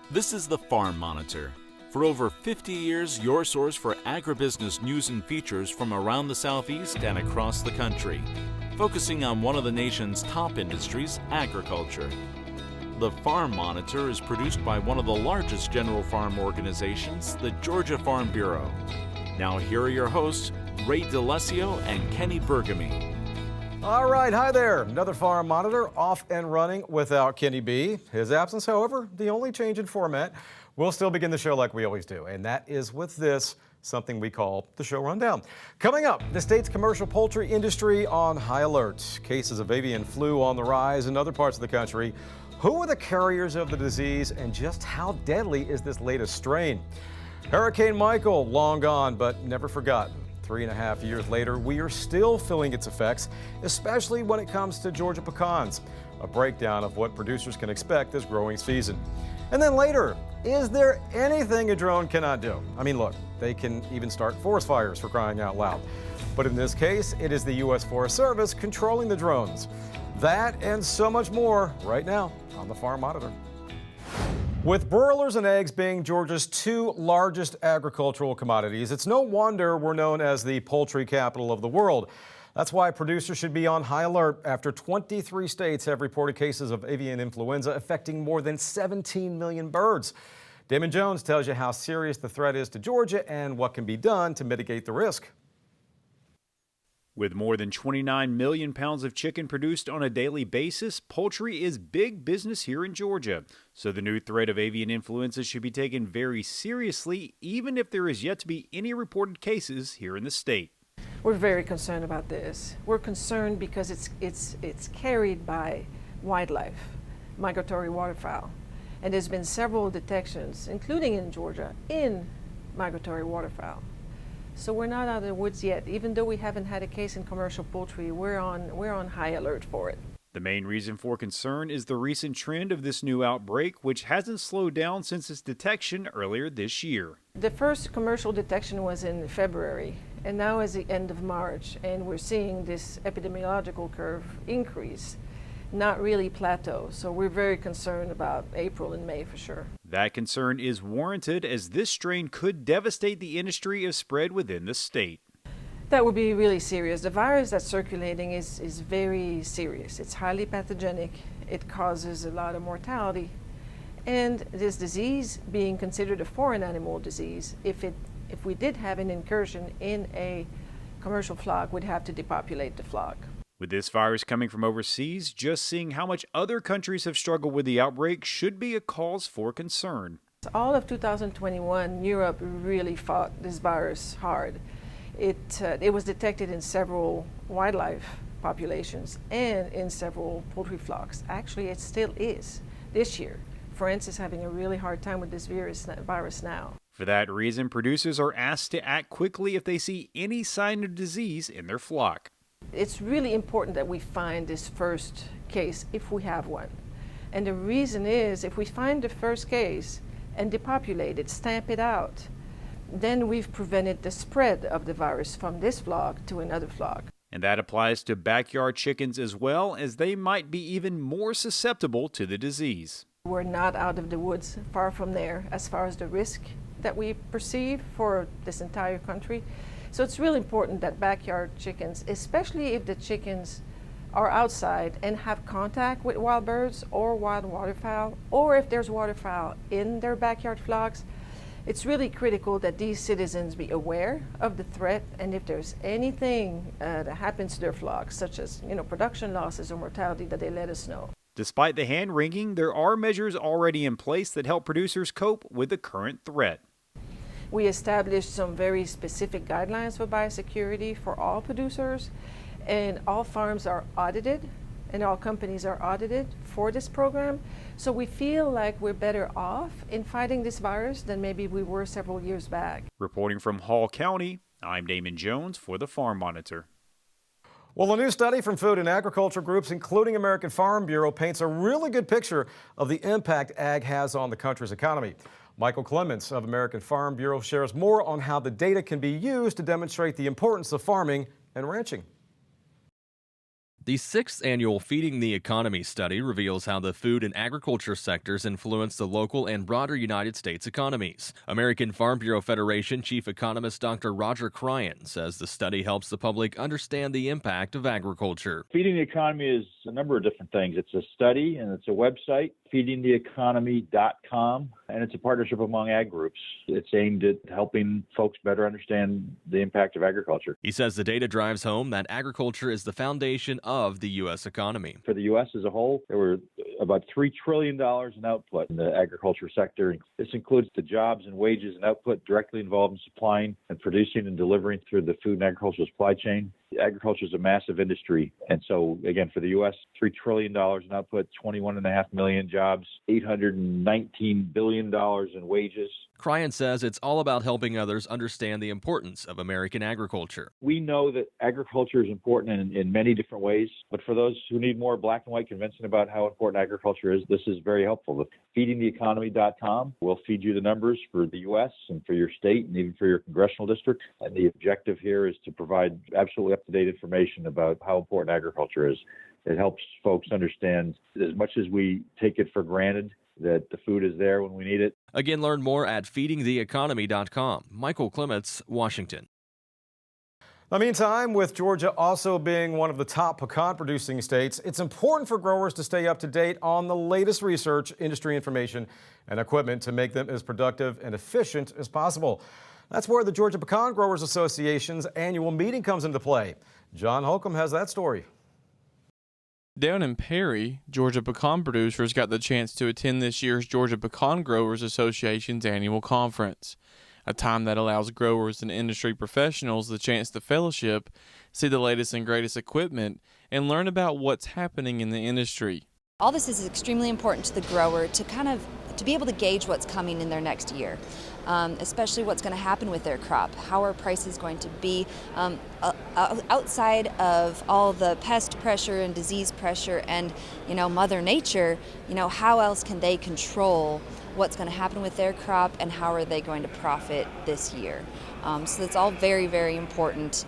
This is the Farm Monitor. For over 50 years, your source for agribusiness news and features from around the Southeast and across the country, focusing on one of the nation's top industries, agriculture. The Farm Monitor is produced by one of the largest general farm organizations, the Georgia Farm Bureau. Now here are your hosts, Ray DeLesio and Kenny Bergamy. All right, hi there. Another Farm Monitor off and running without Kenny B. His absence, however, the only change in format. We'll still begin the show like we always do, and that is with this, something we call the show rundown. Coming up, the state's commercial poultry industry on high alert. Cases of avian flu on the rise in other parts of the country. Who are the carriers of the disease, and just how deadly is this latest strain? Hurricane Michael, long gone but never forgotten. 3.5 years later, we are still feeling its effects, especially when it comes to Georgia pecans. A breakdown of what producers can expect this growing season. And then later, is there anything a drone cannot do? I mean, look, they can even start forest fires, for crying out loud. But in this case, it is the U.S. Forest Service controlling the drones. That and so much more right now on the Farm Monitor. With broilers and eggs being Georgia's two largest agricultural commodities, it's no wonder we're known as the poultry capital of the world. That's why producers should be on high alert after 23 states have reported cases of avian influenza affecting more than 17 million birds. Damon Jones tells you how serious the threat is to Georgia and what can be done to mitigate the risk. With more than 29 million pounds of chicken produced on a daily basis, poultry is big business here in Georgia. So the new threat of avian influenza should be taken very seriously, even if there is yet to be any reported cases here in the state. We're very concerned about this. We're concerned because it's carried by wildlife, migratory waterfowl. And there's been several detections, including in Georgia, in migratory waterfowl. So we're not out of the woods yet. Even though we haven't had a case in commercial poultry, we're on high alert for it. The main reason for concern is the recent trend of this new outbreak, which hasn't slowed down since its detection earlier this year. The first commercial detection was in February, and now is the end of March, and we're seeing this epidemiological curve increase, not really plateau. So we're very concerned about April and May for sure. That concern is warranted, as this strain could devastate the industry if spread within the state. That would be really serious. The virus that's circulating is very serious. It's highly pathogenic. It causes a lot of mortality. And this disease, being considered a foreign animal disease, if we did have an incursion in a commercial flock, we'd have to depopulate the flock. With this virus coming from overseas, just seeing how much other countries have struggled with the outbreak should be a cause for concern. All of 2021, Europe really fought this virus hard. It was detected in several wildlife populations and in several poultry flocks. Actually, it still is this year. France is having a really hard time with this virus now. For that reason, producers are asked to act quickly if they see any sign of disease in their flock. It's really important that we find this first case if we have one. And the reason is, if we find the first case and depopulate it, stamp it out, then we've prevented the spread of the virus from this flock to another flock. And that applies to backyard chickens as well, as they might be even more susceptible to the disease. We're not out of the woods, far from there, as far as the risk that we perceive for this entire country. So it's really important that backyard chickens, especially if the chickens are outside and have contact with wild birds or wild waterfowl, or if there's waterfowl in their backyard flocks, it's really critical that these citizens be aware of the threat, and if there's anything that happens to their flocks, such as production losses or mortality, that they let us know. Despite the hand-wringing, there are measures already in place that help producers cope with the current threat. We established some very specific guidelines for biosecurity for all producers, and all farms are audited and all companies are audited for this program. So we feel like we're better off in fighting this virus than maybe we were several years back. Reporting from Hall County, I'm Damon Jones for the Farm Monitor. Well, a new study from food and agriculture groups, including American Farm Bureau, paints a really good picture of the impact ag has on the country's economy. Michael Clements of American Farm Bureau shares more on how the data can be used to demonstrate the importance of farming and ranching. The 6th annual Feeding the Economy study reveals how the food and agriculture sectors influence the local and broader United States economies. American Farm Bureau Federation Chief Economist Dr. Roger Cryan says the study helps the public understand the impact of agriculture. Feeding the Economy is a number of different things. It's a study and it's a website, feedingtheeconomy.com, and it's a partnership among ag groups. It's aimed at helping folks better understand the impact of agriculture. He says the data drives home that agriculture is the foundation of the U.S. economy. For the U.S. as a whole, there were about $3 trillion in output in the agriculture sector. This includes the jobs and wages and output directly involved in supplying and producing and delivering through the food and agricultural supply chain. Agriculture is a massive industry. And so, again, for the U.S., $3 trillion in output, 21.5 million jobs, $819 billion in wages. Cryan says it's all about helping others understand the importance of American agriculture. We know that agriculture is important in many different ways, but for those who need more black and white convincing about how important agriculture is, this is very helpful. Feedingtheeconomy.com will feed you the numbers for the U.S. and for your state and even for your congressional district. And the objective here is to provide absolutely up-to-date information about how important agriculture is. It helps folks understand, as much as we take it for granted, that the food is there when we need it. Again, learn more at feedingtheeconomy.com. Michael Clements, Washington. In the meantime, with Georgia also being one of the top pecan producing states, it's important for growers to stay up to date on the latest research, industry information, and equipment to make them as productive and efficient as possible. That's where the Georgia Pecan Growers Association's annual meeting comes into play. John Holcomb has that story. Down in Perry, Georgia pecan producers got the chance to attend this year's Georgia Pecan Growers Association's annual conference, a time that allows growers and industry professionals the chance to fellowship, see the latest and greatest equipment, and learn about what's happening in the industry. All this is extremely important to the grower to be able to gauge what's coming in their next year, especially what's going to happen with their crop. How are prices going to be outside of all the pest pressure and disease pressure and, Mother Nature, how else can they control what's going to happen with their crop and how are they going to profit this year? So that's all very, very important,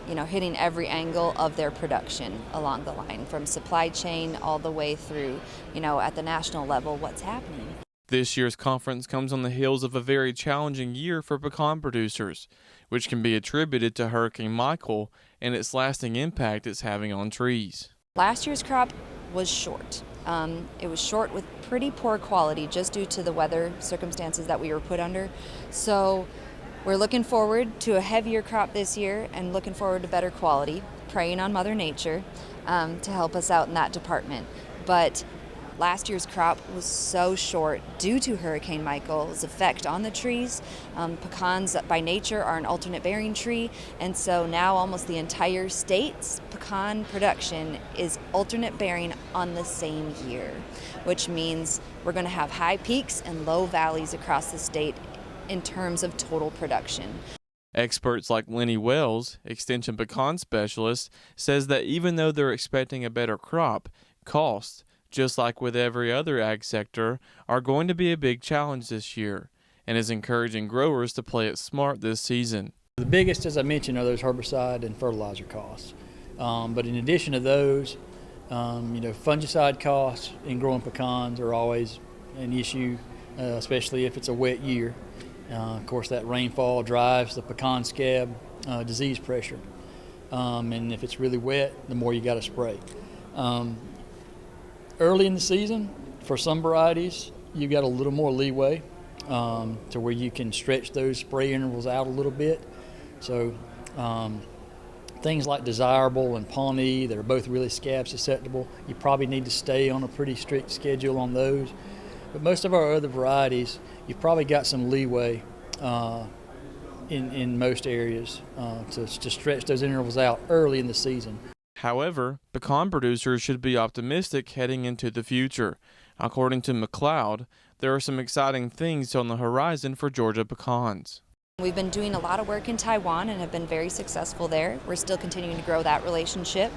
hitting every angle of their production along the line, from supply chain all the way through, at the national level, what's happening. This year's conference comes on the heels of a very challenging year for pecan producers, which can be attributed to Hurricane Michael and its lasting impact it's having on trees. Last year's crop was short. It was short with pretty poor quality just due to the weather circumstances that we were put under. So we're looking forward to a heavier crop this year and looking forward to better quality, praying on Mother Nature to help us out in that department. But last year's crop was so short due to Hurricane Michael's effect on the trees. Pecans by nature are an alternate bearing tree, and so now almost the entire state's pecan production is alternate bearing on the same year, which means we're going to have high peaks and low valleys across the state in terms of total production. Experts like Lenny Wells, Extension Pecan Specialist, says that even though they're expecting a better crop, costs, just like with every other ag sector, are going to be a big challenge this year, and is encouraging growers to play it smart this season. The biggest, as I mentioned, are those herbicide and fertilizer costs. But in addition to those, fungicide costs in growing pecans are always an issue, especially if it's a wet year. Of course, that rainfall drives the pecan scab disease pressure. And if it's really wet, the more you got to spray. Early in the season, for some varieties, you got a little more leeway to where you can stretch those spray intervals out a little bit. So things like Desirable and Pawnee that are both really scab susceptible, you probably need to stay on a pretty strict schedule on those. But most of our other varieties, you've probably got some leeway in most areas to stretch those intervals out early in the season. However, pecan producers should be optimistic heading into the future. According to McLeod, there are some exciting things on the horizon for Georgia pecans. We've been doing a lot of work in Taiwan and have been very successful there. We're still continuing to grow that relationship.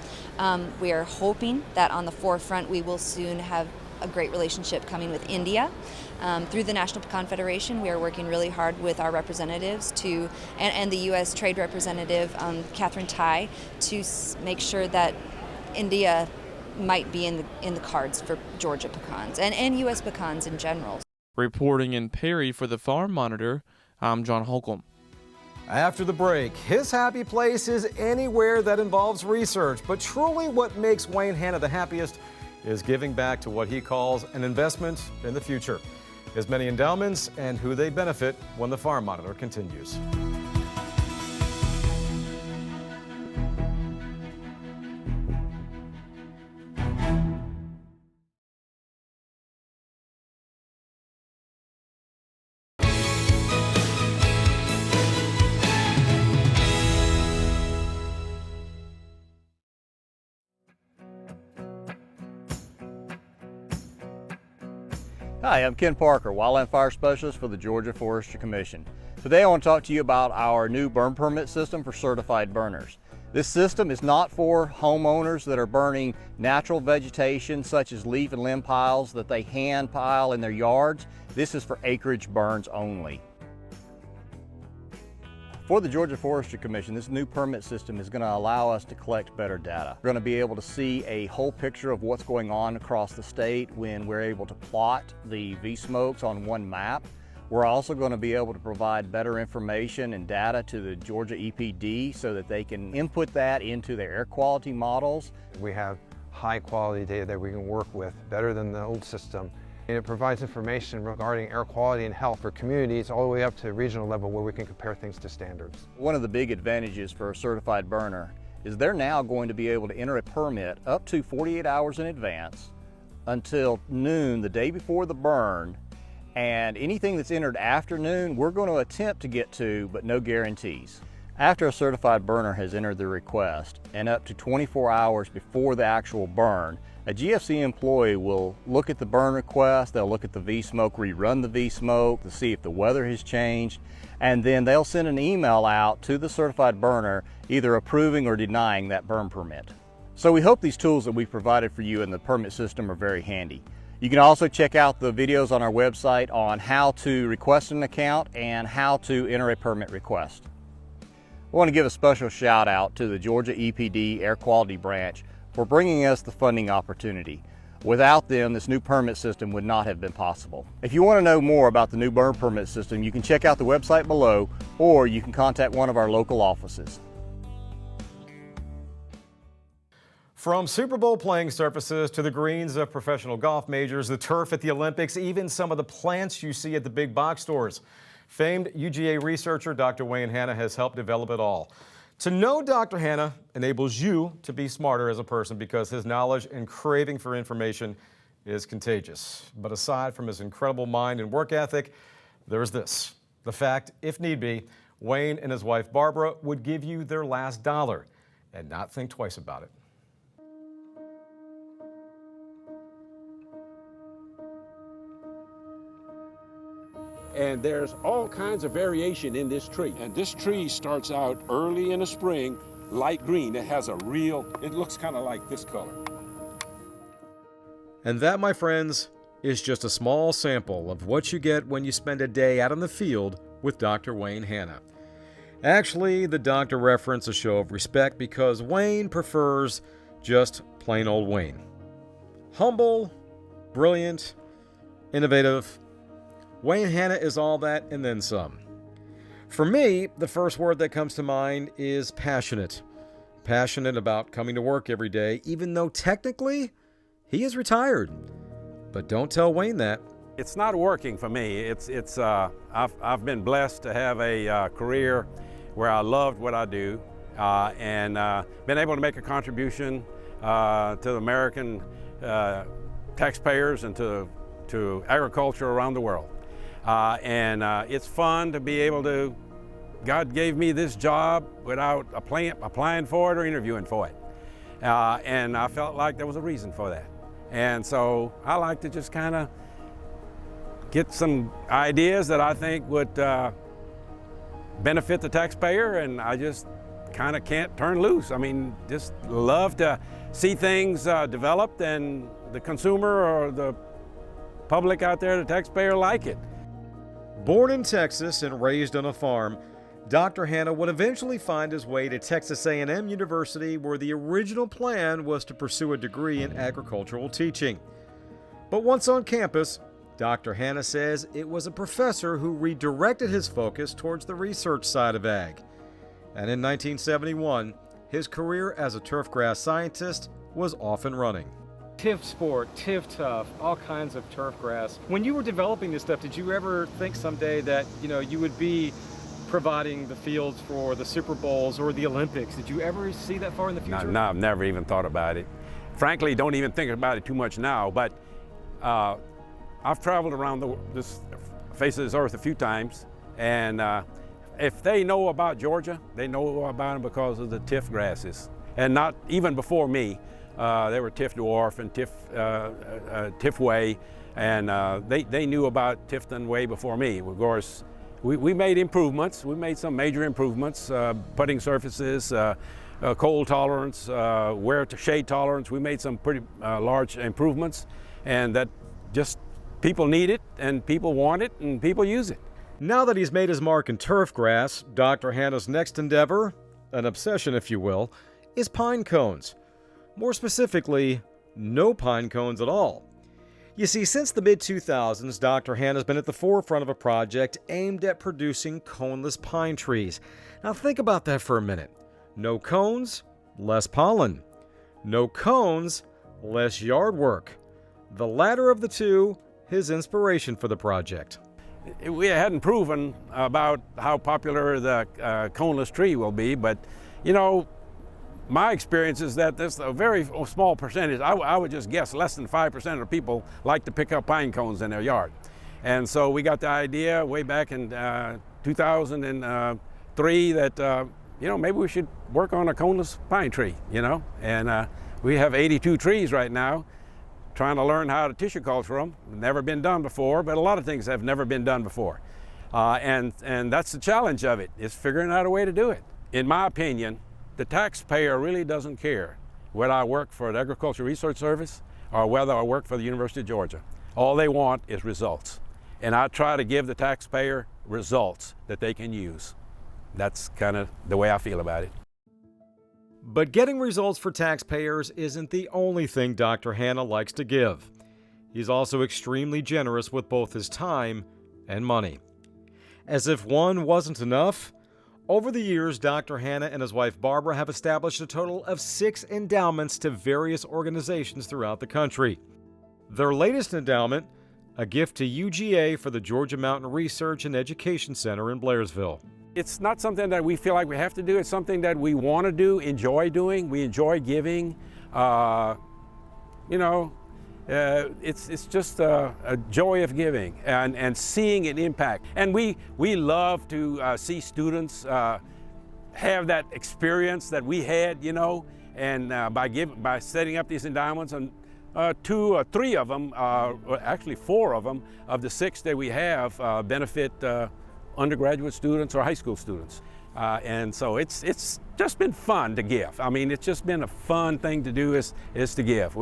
We are hoping that on the forefront we will soon have a great relationship coming with India. Through the National Pecan Federation, we are working really hard with our representatives and the U.S. Trade Representative, Catherine Tai, to make sure that India might be in the cards for Georgia pecans and U.S. pecans in general. Reporting in Perry for the Farm Monitor, I'm John Holcomb. After the break, his happy place is anywhere that involves research. But truly what makes Wayne Hanna the happiest is giving back to what he calls an investment in the future. His many endowments and who they benefit when the Farm Monitor continues. Hi, I'm Ken Parker, Wildland Fire Specialist for the Georgia Forestry Commission. Today I want to talk to you about our new burn permit system for certified burners. This system is not for homeowners that are burning natural vegetation such as leaf and limb piles that they hand pile in their yards. This is for acreage burns only. For the Georgia Forestry Commission, this new permit system is going to allow us to collect better data. We're going to be able to see a whole picture of what's going on across the state when we're able to plot the V-smokes on one map. We're also going to be able to provide better information and data to the Georgia EPD so that they can input that into their air quality models. We have high quality data that we can work with, better than the old system. And it provides information regarding air quality and health for communities all the way up to regional level where we can compare things to standards. One of the big advantages for a certified burner is they're now going to be able to enter a permit up to 48 hours in advance until noon the day before the burn, and anything that's entered after noon we're going to attempt to get to, but no guarantees. After a certified burner has entered the request and up to 24 hours before the actual burn, a GFC employee will look at the burn request, they'll look at the V-smoke, rerun the V-smoke to see if the weather has changed, and then they'll send an email out to the certified burner either approving or denying that burn permit. So we hope these tools that we've provided for you in the permit system are very handy. You can also check out the videos on our website on how to request an account and how to enter a permit request. I want to give a special shout out to the Georgia EPD Air Quality Branch for bringing us the funding opportunity. Without them, this new permit system would not have been possible. If you want to know more about the new burn permit system, you can check out the website below, or you can contact one of our local offices. From Super Bowl playing surfaces to the greens of professional golf majors, the turf at the Olympics, even some of the plants you see at the big box stores. Famed UGA researcher Dr. Wayne Hanna has helped develop it all. To know Dr. Hanna enables you to be smarter as a person because his knowledge and craving for information is contagious. But aside from his incredible mind and work ethic, there's this. The fact, if need be, Wayne and his wife Barbara would give you their last dollar and not think twice about it. And there's all kinds of variation in this tree. And this tree starts out early in the spring, light green. It has it looks kind of like this color. And that, my friends, is just a small sample of what you get when you spend a day out in the field with Dr. Wayne Hanna. Actually, the doctor referenced a show of respect because Wayne prefers just plain old Wayne. Humble, brilliant, innovative. Wayne Hanna is all that and then some. For me, the first word that comes to mind is passionate. Passionate about coming to work every day, even though technically he is retired. But don't tell Wayne that. It's not working for me. I've been blessed to have a career where I loved what I do and been able to make a contribution to the American taxpayers and to agriculture around the world. It's fun to be able to, God gave me this job without applying for it or interviewing for it. And I felt like there was a reason for that. And so I like to just kind of get some ideas that I think would benefit the taxpayer, and I just kind of can't turn loose. I mean, just love to see things developed and the consumer or the public out there, the taxpayer, like it. Born in Texas and raised on a farm, Dr. Hanna would eventually find his way to Texas A&M University, where the original plan was to pursue a degree in agricultural teaching. But once on campus, Dr. Hanna says it was a professor who redirected his focus towards the research side of ag. And in 1971, his career as a turfgrass scientist was off and running. TIF Sport, TIF Tough, all kinds of turfgrass. When you were developing this stuff, did you ever think someday that, you would be providing the fields for the Super Bowls or the Olympics? Did you ever see that far in the future? No, I've never even thought about it. Frankly, don't even think about it too much now, but I've traveled around this face of this earth a few times, and if they know about Georgia, they know about them because of the TIF grasses. And not even before me, there were TIF Dwarf and TIF Way, and they knew about Tifton way before me. Of course, we made improvements. We made some major improvements, putting surfaces, cold tolerance, wear to shade tolerance. We made some pretty large improvements, and that just people need it, and people want it, and people use it. Now that he's made his mark in turfgrass, Dr. Hanna's next endeavor, an obsession if you will, is pine cones. More specifically, no pine cones at all. You see, since the mid-2000s, Dr. Hanna's been at the forefront of a project aimed at producing coneless pine trees. Now think about that for a minute. No cones, less pollen. No cones, less yard work. The latter of the two, his inspiration for the project. We hadn't proven about how popular the coneless tree will be, but my experience is that there's a very small percentage. I would just guess less than 5% of people like to pick up pine cones in their yard. And so we got the idea way back in 2003 that, maybe we should work on a coneless pine tree, And we have 82 trees right now, trying to learn how to tissue culture them. Never been done before, but a lot of things have never been done before. And that's the challenge of it, is figuring out a way to do it. In my opinion, the taxpayer really doesn't care whether I work for the Agricultural Research Service or whether I work for the University of Georgia. All they want is results. And I try to give the taxpayer results that they can use. That's kind of the way I feel about it. But getting results for taxpayers isn't the only thing Dr. Hanna likes to give. He's also extremely generous with both his time and money. As if one wasn't enough, over the years, Dr. Hanna and his wife Barbara have established a total of 6 endowments to various organizations throughout the country. Their latest endowment, a gift to UGA for the Georgia Mountain Research and Education Center in Blairsville. It's not something that we feel like we have to do. It's something that we want to do, enjoy doing. We enjoy giving. It's just a joy of giving and seeing an impact. And we love to see students have that experience that we had, and by setting up these endowments, and 2 or 3 of them, actually 4 of them, of the 6 that we have benefit undergraduate students or high school students. And so it's just been fun to give. I mean, it's just been a fun thing to do is to give.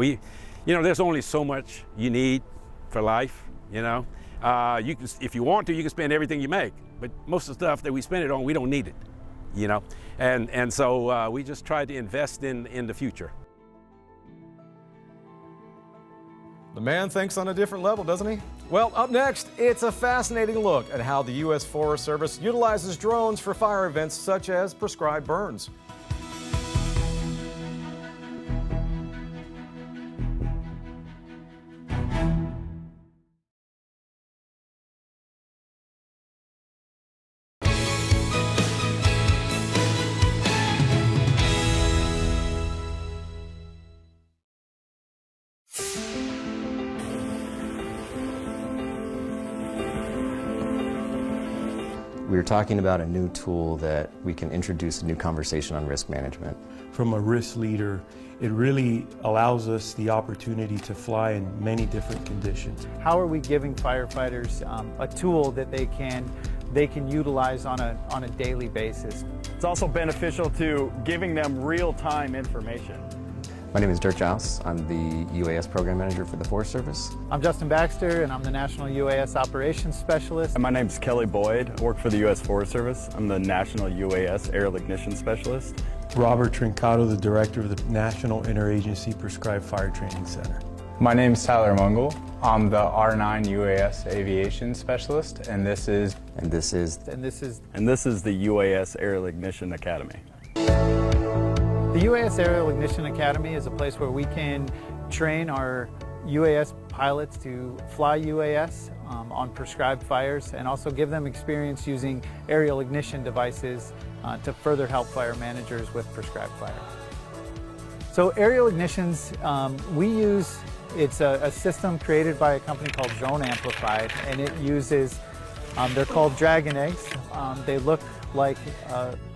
There's only so much you need for life, You can, if you want to, you can spend everything you make, but most of the stuff that we spend it on, we don't need it, And so we just try to invest in the future. The man thinks on a different level, doesn't he? Well, up next, it's a fascinating look at how the U.S. Forest Service utilizes drones for fire events such as prescribed burns. We were talking about a new tool that we can introduce a new conversation on risk management. From a risk leader, it really allows us the opportunity to fly in many different conditions. How are we giving firefighters a tool that they can utilize on a daily basis? It's also beneficial to giving them real-time information. My name is Dirk Jouse. I'm the UAS Program Manager for the Forest Service. I'm Justin Baxter, and I'm the National UAS Operations Specialist. And my name is Kelly Boyd. I work for the U.S. Forest Service. I'm the National UAS Aerial Ignition Specialist. Robert Trincato, the Director of the National Interagency Prescribed Fire Training Center. My name is Tyler Mungel. I'm the R9 UAS Aviation Specialist, and this is the UAS Aerial Ignition Academy. The UAS Aerial Ignition Academy is a place where we can train our UAS pilots to fly UAS on prescribed fires, and also give them experience using aerial ignition devices to further help fire managers with prescribed fire. So aerial ignitions, it's a system created by a company called Drone Amplified, and it uses, they're called dragon eggs. They look like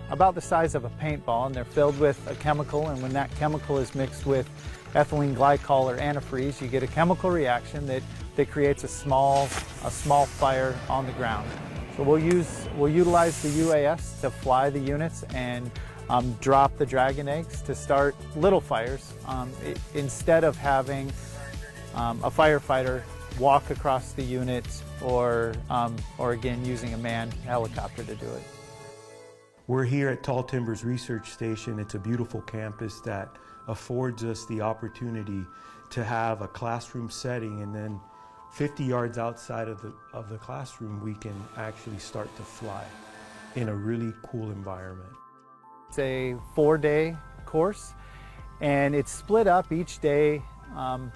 about the size of a paintball, and they're filled with a chemical, and when that chemical is mixed with ethylene glycol or antifreeze, you get a chemical reaction that creates a small fire on the ground. So we'll utilize the UAS to fly the units and drop the dragon eggs to start little fires instead of having a firefighter walk across the unit or again using a manned helicopter to do it. We're here at Tall Timbers Research Station. It's a beautiful campus that affords us the opportunity to have a classroom setting, and then 50 yards outside of the classroom we can actually start to fly in a really cool environment. It's a 4-day course, and it's split up each day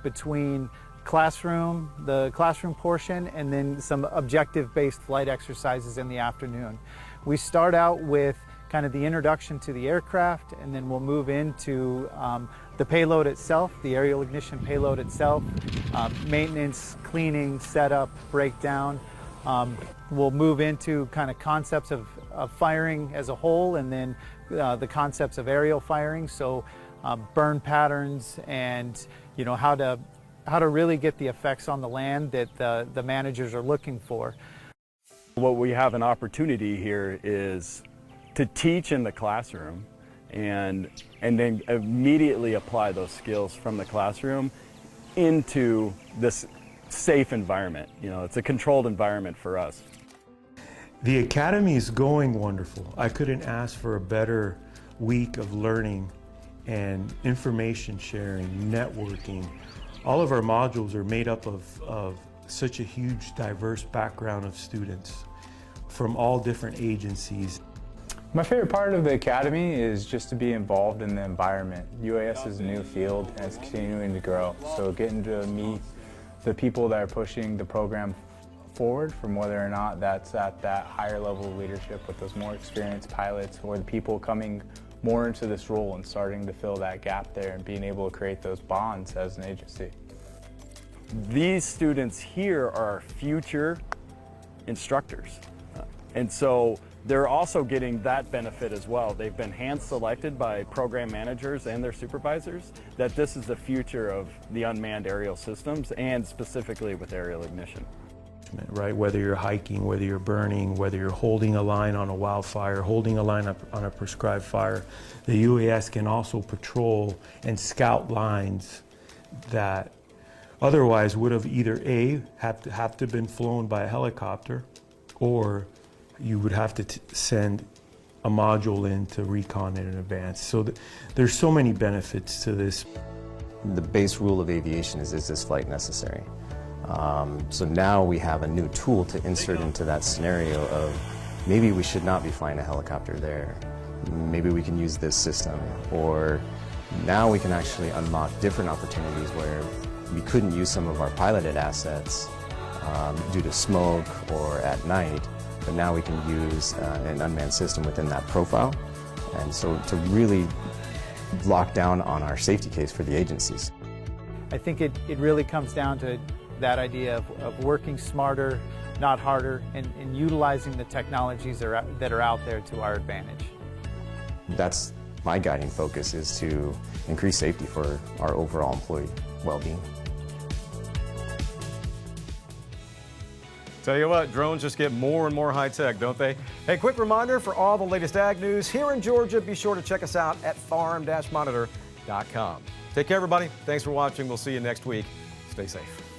between the classroom portion, and then some objective-based flight exercises in the afternoon. We start out with kind of the introduction to the aircraft, and then we'll move into the payload itself, the aerial ignition payload itself, maintenance, cleaning, setup, breakdown. We'll move into kind of concepts of firing as a whole, and then the concepts of aerial firing, so burn patterns, and how to really get the effects on the land that the managers are looking for. What we have an opportunity here is to teach in the classroom and then immediately apply those skills from the classroom into this safe environment. It's a controlled environment for us. The Academy is going wonderful. I couldn't ask for a better week of learning and information sharing, networking. All of our modules are made up of such a huge, diverse background of students from all different agencies. My favorite part of the Academy is just to be involved in the environment. UAS is a new field and it's continuing to grow, so getting to meet the people that are pushing the program forward, from whether or not that's at that higher level of leadership with those more experienced pilots, or the people coming more into this role and starting to fill that gap there and being able to create those bonds as an agency. These students here are future instructors, and so they're also getting that benefit as well. They've been hand-selected by program managers and their supervisors that this is the future of the unmanned aerial systems, and specifically with aerial ignition. Right, whether you're hiking, whether you're burning, whether you're holding a line on a wildfire, holding a line up on a prescribed fire, the UAS can also patrol and scout lines that otherwise would have either have to been flown by a helicopter, or you would have to send a module in to recon it in advance. So there's so many benefits to this. The base rule of aviation is this flight necessary? So now we have a new tool to insert into that scenario of maybe we should not be flying a helicopter there. Maybe we can use this system, or now we can actually unlock different opportunities where we couldn't use some of our piloted assets due to smoke or at night, but now we can use an unmanned system within that profile. And so to really lock down on our safety case for the agencies. I think it really comes down to that idea of working smarter, not harder, and utilizing the technologies that are out there to our advantage. That's my guiding focus, is to increase safety for our overall employee well-being. Tell you what, drones just get more and more high-tech, don't they? Hey, quick reminder for all the latest ag news here in Georgia, be sure to check us out at farm-monitor.com. Take care, everybody. Thanks for watching. We'll see you next week. Stay safe.